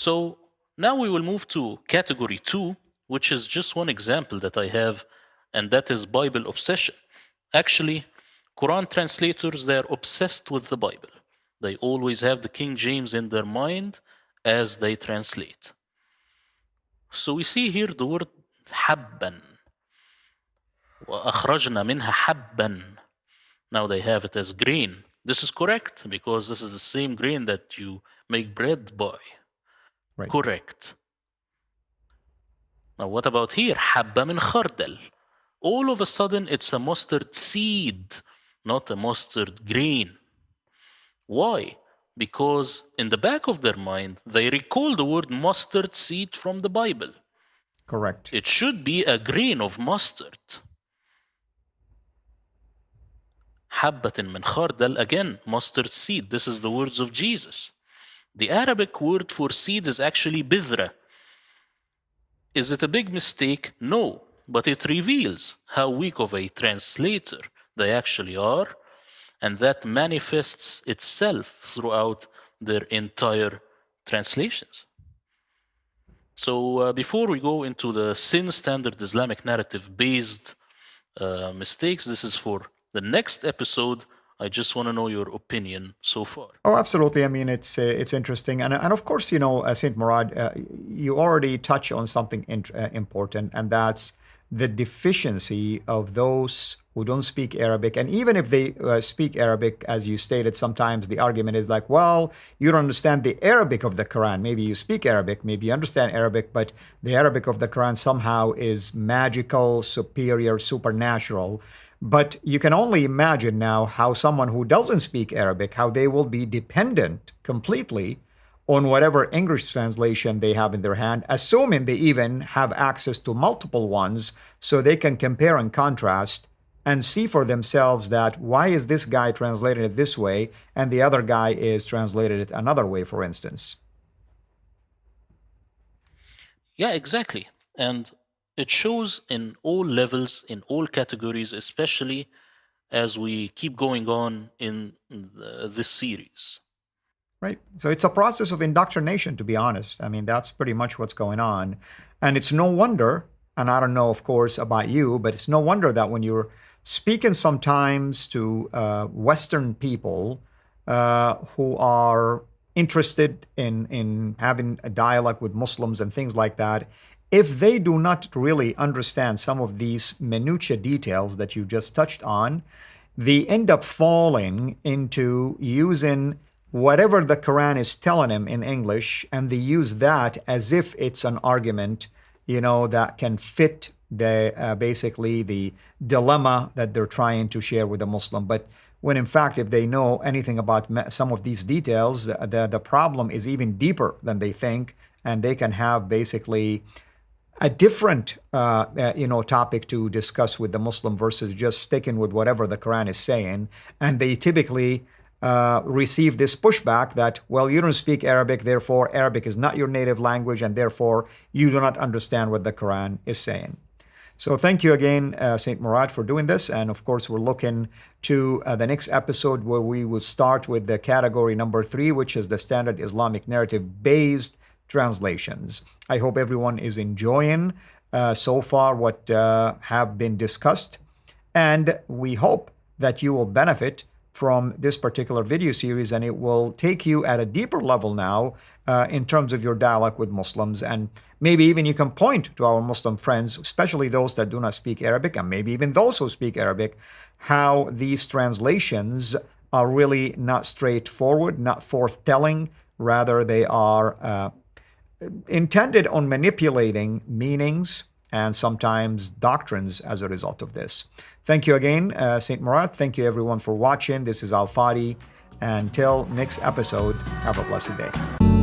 So now we will move to category 2, which is just one example that I have, and that is Bible obsession. Actually, Quran translators, they're obsessed with the Bible. They always have the King James in their mind as they translate. So we see here the word حبا وأخرجنا منها حبا. Now they have it as grain. This is correct because this is the same grain that you make bread by. Right. Correct. Now what about here? حبة من خردل. All of a sudden it's a mustard seed, not a mustard grain. Why? Because in the back of their mind, they recall the word mustard seed from the Bible. Correct. It should be a grain of mustard. حبة من خردل, again, mustard seed. This is the words of Jesus. The Arabic word for seed is actually bidra. Is it a big mistake? No, but it reveals how weak of a translator they actually are, and that manifests itself throughout their entire translations. So before we go into the sin standard Islamic narrative based mistakes, this is for the next episode. I just want to know your opinion so far. Oh, absolutely. I mean, it's interesting, and of course, Saint Murad, you already touch on something important, and that's the deficiency of those who don't speak Arabic. And even if they speak Arabic, as you stated, sometimes the argument is like, well, you don't understand the Arabic of the Quran. Maybe you speak Arabic, maybe you understand Arabic, but the Arabic of the Quran somehow is magical, superior, supernatural. But you can only imagine now how someone who doesn't speak Arabic, how they will be dependent completely on whatever English translation they have in their hand, assuming they even have access to multiple ones so they can compare and contrast and see for themselves that why is this guy translated it this way and the other guy is translated it another way, for instance. Yeah, exactly. And it shows in all levels, in all categories, especially as we keep going on in this series. Right. So it's a process of indoctrination, to be honest. I mean, that's pretty much what's going on. And it's no wonder, and I don't know, of course, about you, but it's no wonder that when you're speaking sometimes to Western people who are interested in having a dialogue with Muslims and things like that, if they do not really understand some of these minutiae details that you just touched on, they end up falling into using whatever the Quran is telling them in English, and they use that as if it's an argument, that can fit the basically the dilemma that they're trying to share with a Muslim. But when in fact, if they know anything about some of these details, the problem is even deeper than they think, and they can have basically a different topic to discuss with the Muslim versus just sticking with whatever the Quran is saying. And they typically receive this pushback that, well, you don't speak Arabic, therefore Arabic is not your native language, and therefore you do not understand what the Quran is saying. So thank you again, St. Murad, for doing this. And of course, we're looking to the next episode where we will start with the category number 3, which is the standard Islamic narrative-based translations. I hope everyone is enjoying so far what have been discussed. And we hope that you will benefit from this particular video series, and it will take you at a deeper level now in terms of your dialogue with Muslims. And maybe even you can point to our Muslim friends, especially those that do not speak Arabic, and maybe even those who speak Arabic, how these translations are really not straightforward, not forthtelling. Rather, they are intended on manipulating meanings and sometimes doctrines as a result of this. Thank you again, St. Murad. Thank you everyone for watching. This is Al-Fadi. Until next episode, have a blessed day.